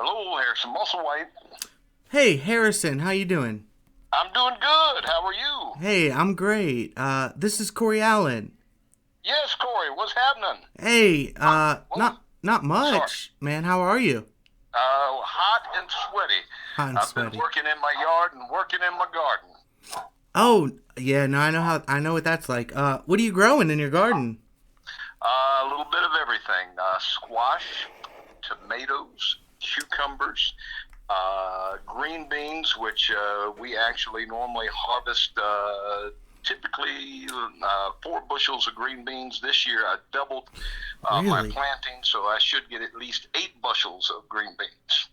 Hello, Harrison Musselwhite. Hey, Harrison, how you doing? I'm doing good. How are you? Hey, I'm great. This is Corey Allen. Yes, Corey. What's happening? Hey, Well, not sorry. much, man. How are you? Hot and sweaty. Hot and I've been sweaty. working in my yard and working in my garden. Oh, yeah, no, I know what that's like. What are you growing in your garden? A little bit of everything. Squash, tomatoes, cucumbers, green beans, which we actually normally harvest typically 4 bushels of green beans. This year I doubled my Really? planting, so I should get at least 8 bushels of green beans.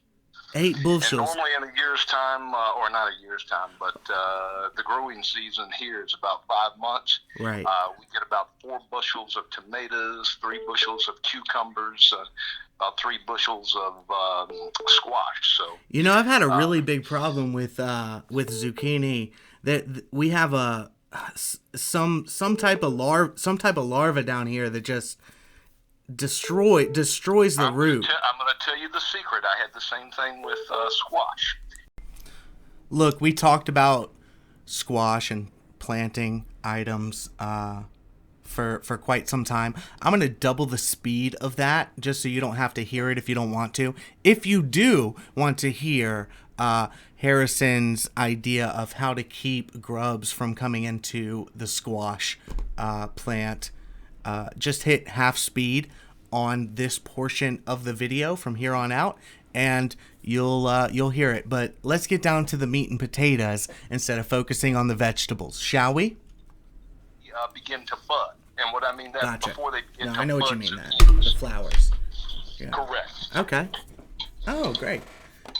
8 And bushels. normally in a year's time, or not a year's time, but the growing season here is about 5 months. Right. We get about 4 bushels of tomatoes, 3 bushels of cucumbers, about 3 bushels of squash. So, I've had a really big problem with zucchini. That we have some type of larva down here that just destroys the root. I'm going to tell you the secret. I had the same thing with squash. Look, we talked about squash and planting items for quite some time. I'm going to double the speed of that just so you don't have to hear it if you don't want to. If you do want to hear Harrison's idea of how to keep grubs from coming into the squash plant, just hit half speed on this portion of the video from here on out, and you'll hear it. But let's get down to the meat and potatoes instead of focusing on the vegetables, shall we? Begin to bud. And what I mean that Gotcha. before they begin No, to I know what bud you mean. That zucchinis. the flowers. Yeah. Correct. Okay. Oh, great.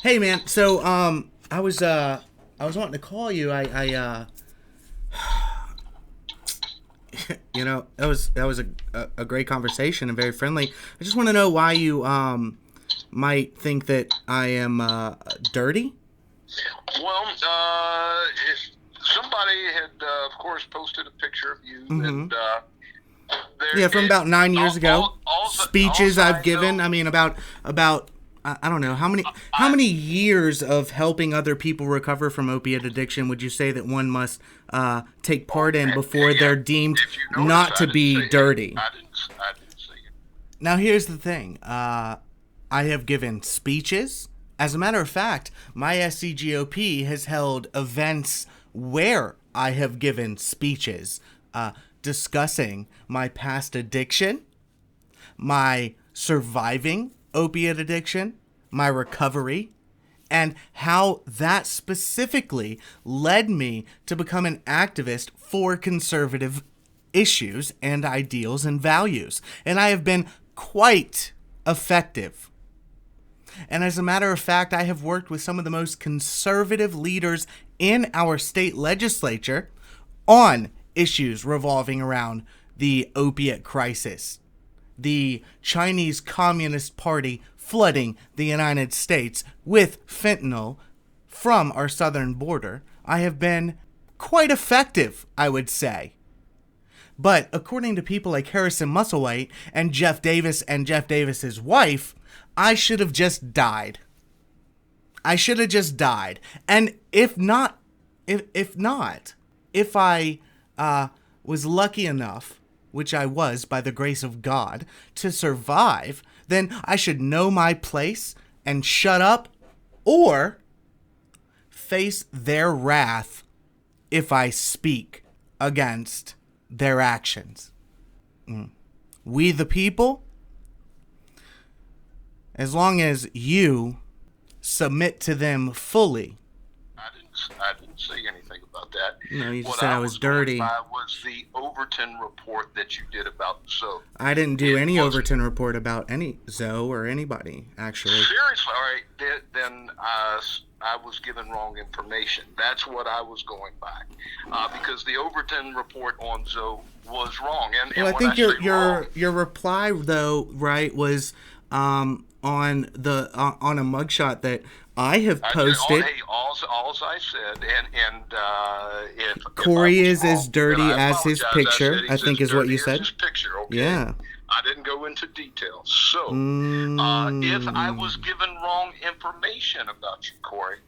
Hey, man. So, I was wanting to call you. That was a great conversation and very friendly. I just want to know why you might think that I am dirty. Well, if somebody had, of course, posted a picture of you, and Yeah, from about 9 years ago. Speeches I've given. Know, I mean, about I don't know how many years of helping other people recover from opiate addiction would you say that one must take part in before they're deemed if you notice, not I to be didn't say dirty? it. I didn't say it. Now here's the thing. I have given speeches. As a matter of fact, MySCGOP has held events where I have given speeches discussing my past addiction, my surviving opiate addiction, my recovery, and how that specifically led me to become an activist for conservative issues and ideals and values. And I have been quite effective. And as a matter of fact, I have worked with some of the most conservative leaders in our state legislature on issues revolving around the opiate crisis, the Chinese Communist Party flooding the United States with fentanyl from our southern border. I have been quite effective, I would say. But according to people like Harrison Musselwhite and Jeff Davis and Jeff Davis's wife, I should have just died. I should have just died. And if I was lucky enough, which I was by the grace of God, to survive, then I should know my place and shut up or face their wrath if I speak against their actions. We the people, as long as you submit to them fully. I didn't say anything about that. No, you just What said I was dirty. Going by was the Overton report that you did about Zoe. I didn't do It any wasn't- Overton report about any Zoe or anybody, actually. Seriously, all right. Then I was given wrong information. That's what I was going by, because the Overton report on Zoe was wrong. And Well, I when think say wrong, your reply though, right, was on a mugshot that I have posted. All I said, and if Corey I was is as wrong, dirty then I as his apologize. picture, said he's I think as is what dirty you as said. his picture, okay? Yeah. I didn't go into detail. So, if I was given wrong information about you, Corey,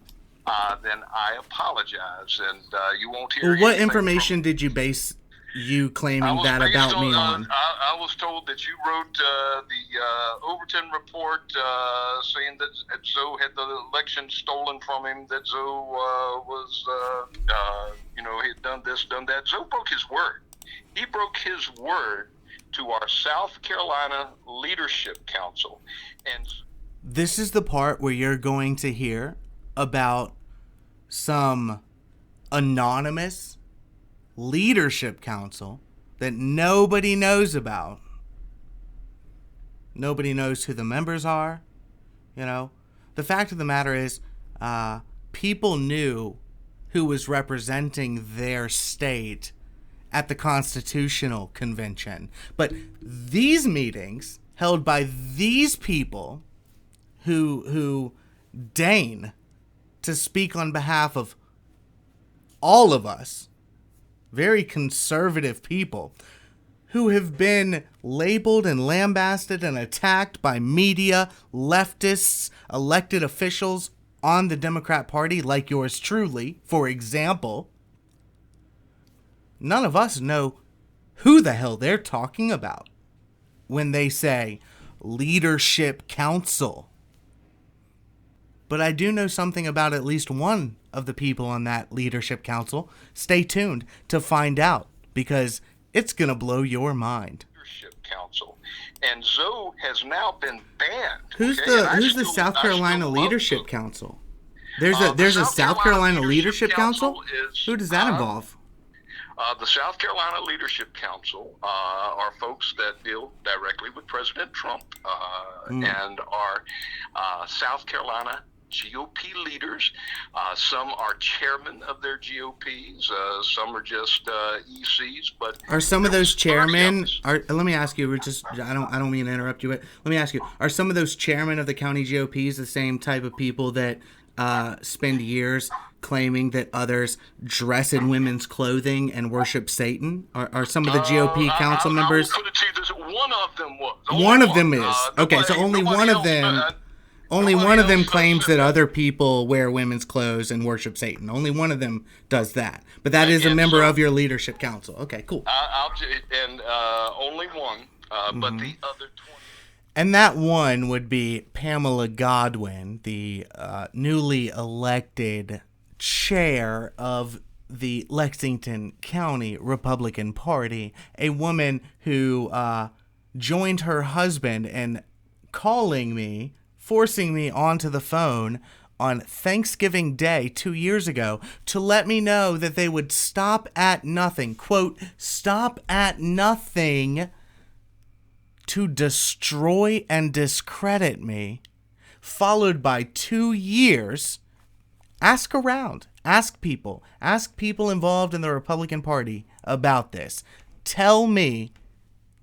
then I apologize, and you won't hear Well, what anything information did you base you I claiming was that based about me on? I was told that you wrote the Overton Report saying that Zoe had the election stolen from him, that Zoe was, he had done this, done that. Zoe broke his word. He broke his word to our South Carolina Leadership Council. And This is the part where you're going to hear about some anonymous leadership council that nobody knows about. Nobody knows who the members are. The fact of the matter is, people knew who was representing their state at the Constitutional Convention. But these meetings held by these people who deign to speak on behalf of all of us, very conservative people, who have been labeled and lambasted and attacked by media, leftists, elected officials on the Democrat Party, like yours truly, for example. None of us know who the hell they're talking about when they say Leadership Council. But I do know something about at least one of the people on that Leadership Council. Stay tuned to find out, because it's going to blow your mind. Leadership Council. And Zoe has now been banned. Who's the South Carolina Leadership Council? There's a South Carolina Leadership Council? Who does that involve? The South Carolina Leadership Council are folks that deal directly with President Trump and are South Carolina GOP leaders. Some are chairmen of their GOPs. Some are just ECs. But are some of those chairmen? Let me ask you. I don't mean to interrupt you, but let me ask you: are some of those chairmen of the county GOPs the same type of people that spend years claiming that others dress in women's clothing and worship Satan? Are some of the GOP council members? One of them was. One of them is. Okay, so only one of them. Only one of them claims that other people wear women's clothes and worship Satan. Only one of them does that. But that is a member of your leadership council. Okay, cool. Only one, but the other 20. And that one would be Pamela Godwin, the newly elected chair of the Lexington County Republican Party, a woman who joined her husband in calling me, forcing me onto the phone on Thanksgiving Day 2 years ago to let me know that they would stop at nothing, quote, stop at nothing to destroy and discredit me, followed by 2 years. Ask around, ask people involved in the Republican Party about this. Tell me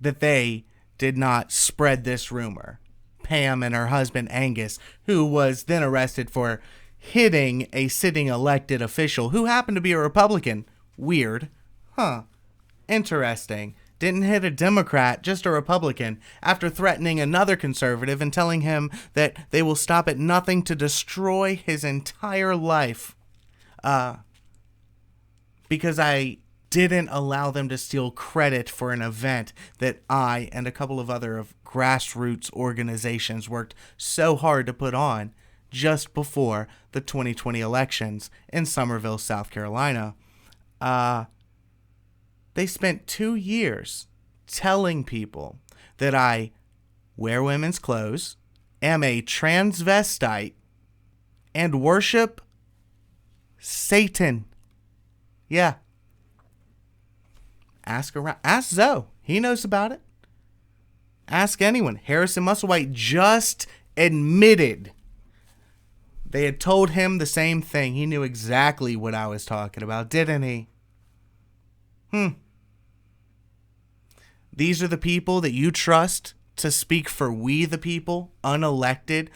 that they did not spread this rumor. Pam and her husband Angus, who was then arrested for hitting a sitting elected official who happened to be a Republican. Weird. Huh. Interesting. Didn't hit a Democrat, just a Republican, after threatening another conservative and telling him that they will stop at nothing to destroy his entire life. Because I didn't allow them to steal credit for an event that I and a couple of other grassroots organizations worked so hard to put on just before the 2020 elections in Summerville, South Carolina. They spent 2 years telling people that I wear women's clothes, am a transvestite, and worship Satan. Yeah. Ask around. Ask Zoe. He knows about it. Ask anyone. Harrison Musselwhite just admitted they had told him the same thing. He knew exactly what I was talking about, didn't he? These are the people that you trust to speak for we the people, unelected,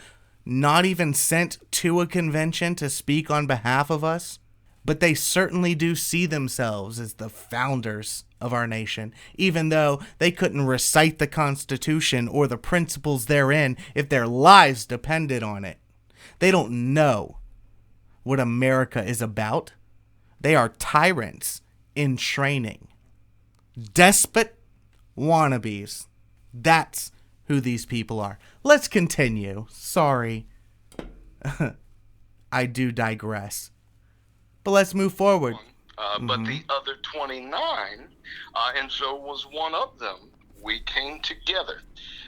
not even sent to a convention to speak on behalf of us. But they certainly do see themselves as the founders of our nation, even though they couldn't recite the Constitution or the principles therein if their lives depended on it. They don't know what America is about. They are tyrants in training. Despot wannabes. That's who these people are. Let's continue. Sorry. I do digress. But let's move forward. But the other 29, and Zoe was one of them, we came together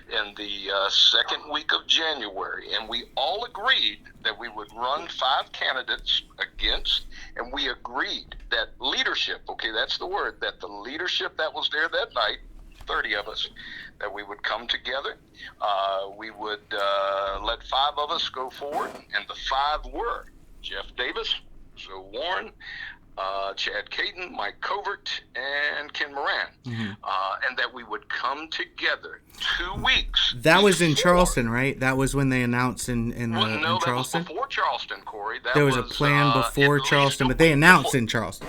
in the second week of January, and we all agreed that we would run 5 candidates against, and we agreed that leadership, okay, that's the word, that the leadership that was there that night, 30 of us, that we would come together. We would let 5 of us go forward, and the 5 were Jeff Davis, Zoe Warren, Chad Caton, Mike Covert, and Ken Moran, and that we would come together 2 weeks. That was in Charleston, right? That was when they announced in Charleston? No, that was before Charleston, Corey. There was a plan before Charleston, but they announced in Charleston.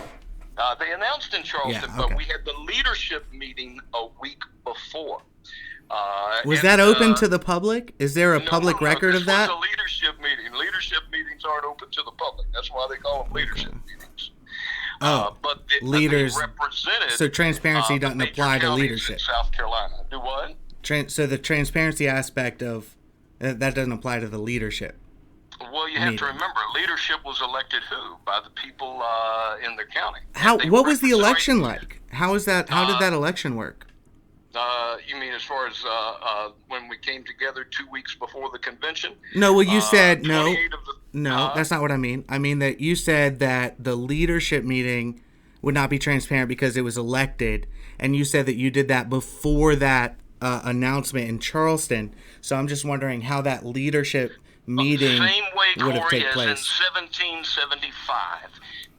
They announced in Charleston, Yeah, okay. but we had the leadership meeting a week before. Was that open to the public? Is there a public record of that? This was a leadership meeting. Leadership meetings aren't open to the public. That's why they call them leadership meetings. But leaders. they represented, So transparency doesn't the major apply to counties leadership. in South Carolina. Do what? So the transparency aspect of that doesn't apply to the leadership. Well, you have to remember, leadership was elected who? By the people in the county. What was the election like? How did that election work? You mean as far as when we came together 2 weeks before the convention? No, well, you said no. 28 of the, No, that's not what I mean. I mean that you said that the leadership meeting would not be transparent because it was elected, and you said that you did that before that announcement in Charleston. So I'm just wondering how that leadership meeting would have taken place. In 1775,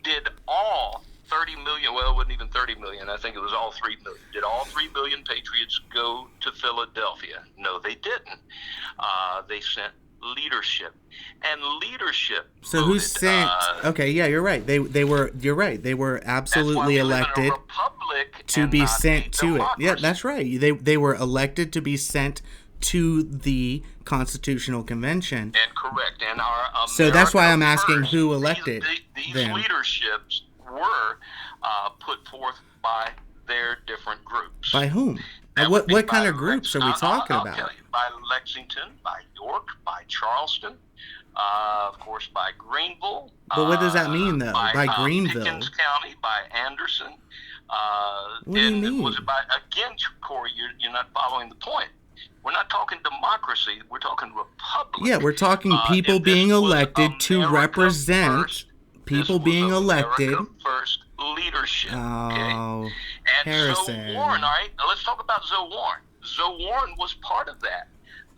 did all 30 million, well, it wasn't even 30 million, I think it was all 3 million. Did all 3 million patriots go to Philadelphia? No, they didn't. They sent leadership. And leadership So who sent okay, yeah, you're right. You're right. They were absolutely elected to be sent to it. Yeah, that's right. They were elected to be sent to the Constitutional Convention. And correct. And our so that's why I'm asking first, who elected these them. leaderships were put forth by their different groups. By whom? What kind of groups are we talking about? I'll tell you. By Lexington, by York, by Charleston, of course, by Greenville. But what does that mean, though? By Greenville? Pickens County, by Anderson. What do you mean? Was it by, again, Corey, you're not following the point. We're not talking democracy. We're talking republic. Yeah, we're talking people being elected to represent people being elected. America First leadership. Oh, okay? And Harrison. Zoe Warren, all right? Now let's talk about Zoe Warren. Zoe Warren was part of that.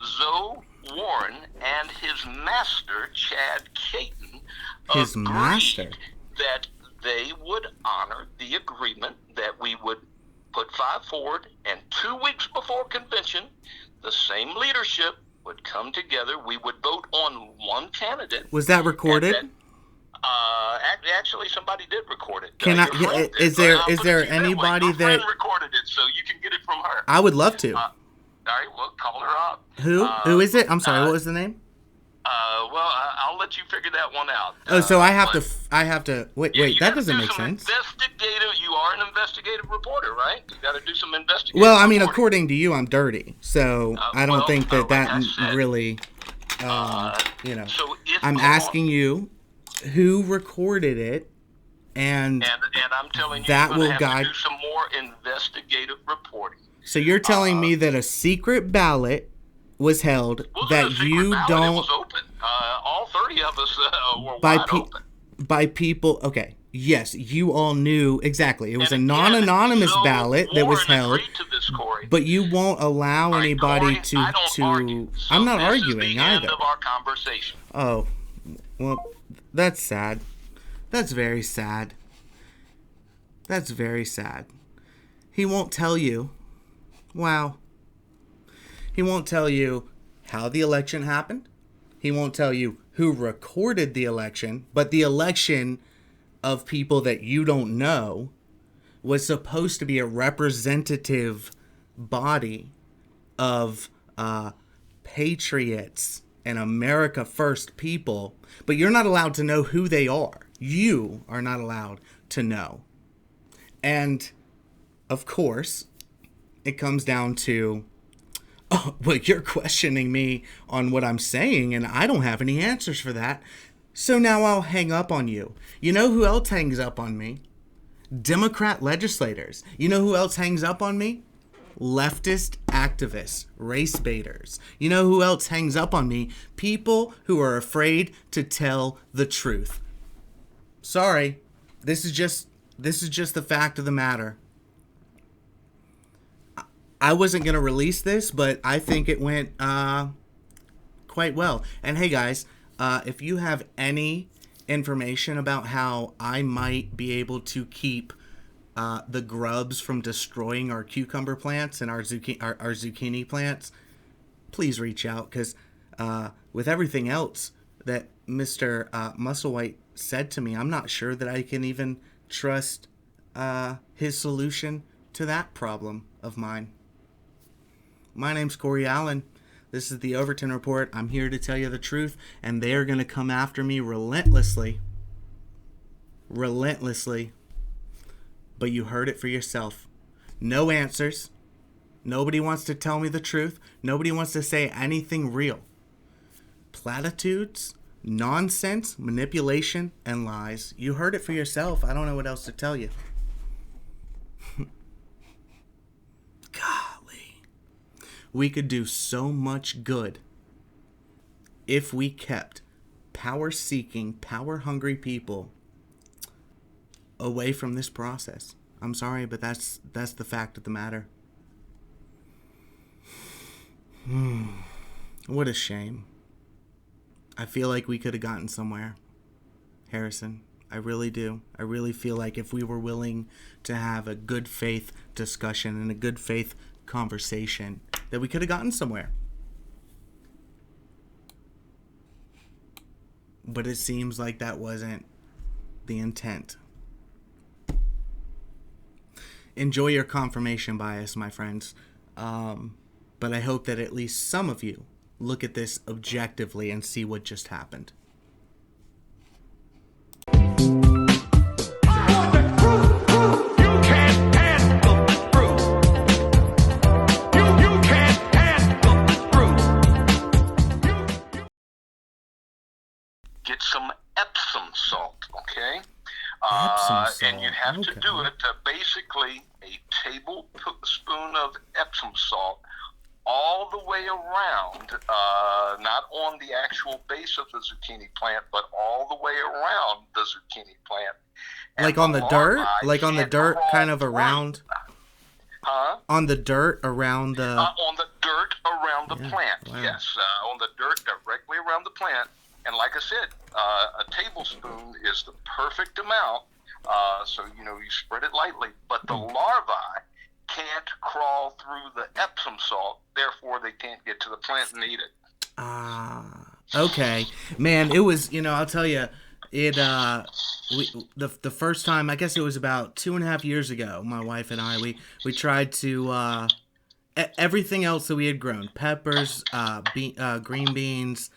Zoe Warren and his master, Chad Caton, agreed that they would honor the agreement that we would put 5 forward, and 2 weeks before convention, the same leadership would come together. We would vote on one candidate. Was that recorded? Actually, somebody did record it. Is there anybody that recorded it, so you can get it from her? I would love to. All right, well, call her up. Who is it? I'm sorry. What was the name? Well, I'll let you figure that one out. Oh, so I have to. Wait. That doesn't make sense. You are an investigative reporter, right? You got to do some investigative. Well, I mean, reporting. according to you, I'm dirty, so I don't think that really. So I'm asking you, who recorded it, and I'm telling you, that will have guide. To do some more investigative reporting. So you're telling me that a secret ballot was held that you don't. It was open. All 30 of us were wide open. By people. Okay. Yes, you all knew exactly. It was a non-anonymous ballot that was held. To this, Corey. But you won't allow anybody Corey, to. I don't argue. So I'm not this arguing is the either. End of our conversation. Oh, well, that's sad. That's very sad. That's very sad. He won't tell you. Wow. He won't tell you how the election happened. He won't tell you who recorded the election, but the election of people that you don't know was supposed to be a representative body of patriots and America First people, but you're not allowed to know who they are. You are not allowed to know. And, of course, it comes down to, oh, well, you're questioning me on what I'm saying, and I don't have any answers for that. So now I'll hang up on you. You know who else hangs up on me? Democrat legislators. You know who else hangs up on me? Leftist activists, race baiters. You know who else hangs up on me? People who are afraid to tell the truth. Sorry, this is just the fact of the matter. I wasn't going to release this, but I think it went quite well. And hey guys, if you have any information about how I might be able to keep the grubs from destroying our cucumber plants and our zucchini plants, please reach out, because with everything else that Mr. Musselwhite said to me, I'm not sure that I can even trust his solution to that problem of mine. My name's Corey Allen. This is the Overton Report. I'm here to tell you the truth, and they're going to come after me relentlessly. Relentlessly. But you heard it for yourself. No answers. Nobody wants to tell me the truth. Nobody wants to say anything real. Platitudes, nonsense, manipulation, and lies. You heard it for yourself. I don't know what else to tell you. Golly. We could do so much good if we kept power-seeking, power-hungry people away from this process. I'm sorry, but that's the fact of the matter. What a shame. I feel like we could have gotten somewhere, Harrison. I really do. I really feel like if we were willing to have a good faith discussion and a good faith conversation, that we could have gotten somewhere. But it seems like that wasn't the intent. Enjoy your confirmation bias, my friends. But I hope that at least some of you look at this objectively and see what just happened. Get some Epsom salt, okay? Epsom salt. And you have to Okay. do it basically a tablespoon of Epsom salt all the way around, not on the actual base of the zucchini plant, but all the way around the zucchini plant. And Like on the dirt? larvae Like on the can't dirt crawl kind of through. around? Huh? On the dirt around the... On the dirt around the Yeah, plant, wow. yes. On the dirt directly around the plant. And like I said, a tablespoon is the perfect amount. So, you spread it lightly. But the larvae can't crawl through the Epsom salt. Therefore, they can't get to the plant and eat it. Okay. Man, it was, I'll tell you, the first time, I guess it was about 2.5 years ago, my wife and I, we tried to, everything else that we had grown, peppers, green beans,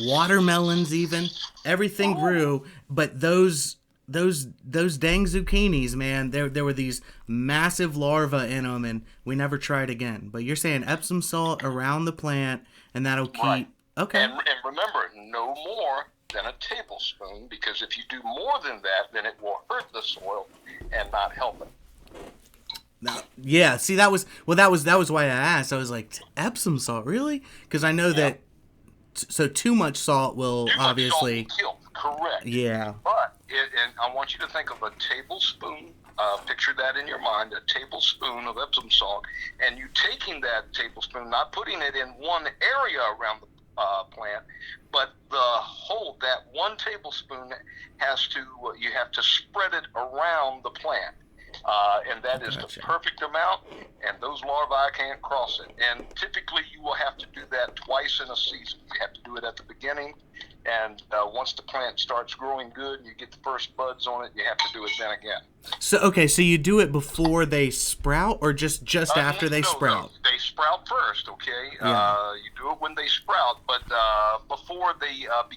watermelons even, everything grew, but those dang zucchinis, man, there were these massive larvae in them, and we never tried again. But you're saying Epsom salt around the plant, and that'll keep... Right. Okay. And remember, no more than a tablespoon, because if you do more than that, then it will hurt the soil and not help it. Now, yeah, see, that was why I asked. I was like, Epsom salt, really? Because I know that... So too much salt will Too much obviously... salt will kill, correct. Yeah. But, and I want you to think of a tablespoon, picture that in your mind, a tablespoon of Epsom salt, and you taking that tablespoon, not putting it in one area around the plant, but that 1 tablespoon you have to spread it around the plant. And that is Gotcha. the perfect amount, and those larvae can't cross it. And typically you will have to do that twice in a season. You have to do it at the beginning And once the plant starts growing good and you get the first buds on it, you have to do it then again. So okay, so you do it before they sprout, or just after they sprout? No, they sprout first, okay? Yeah. You do it when they sprout, but before they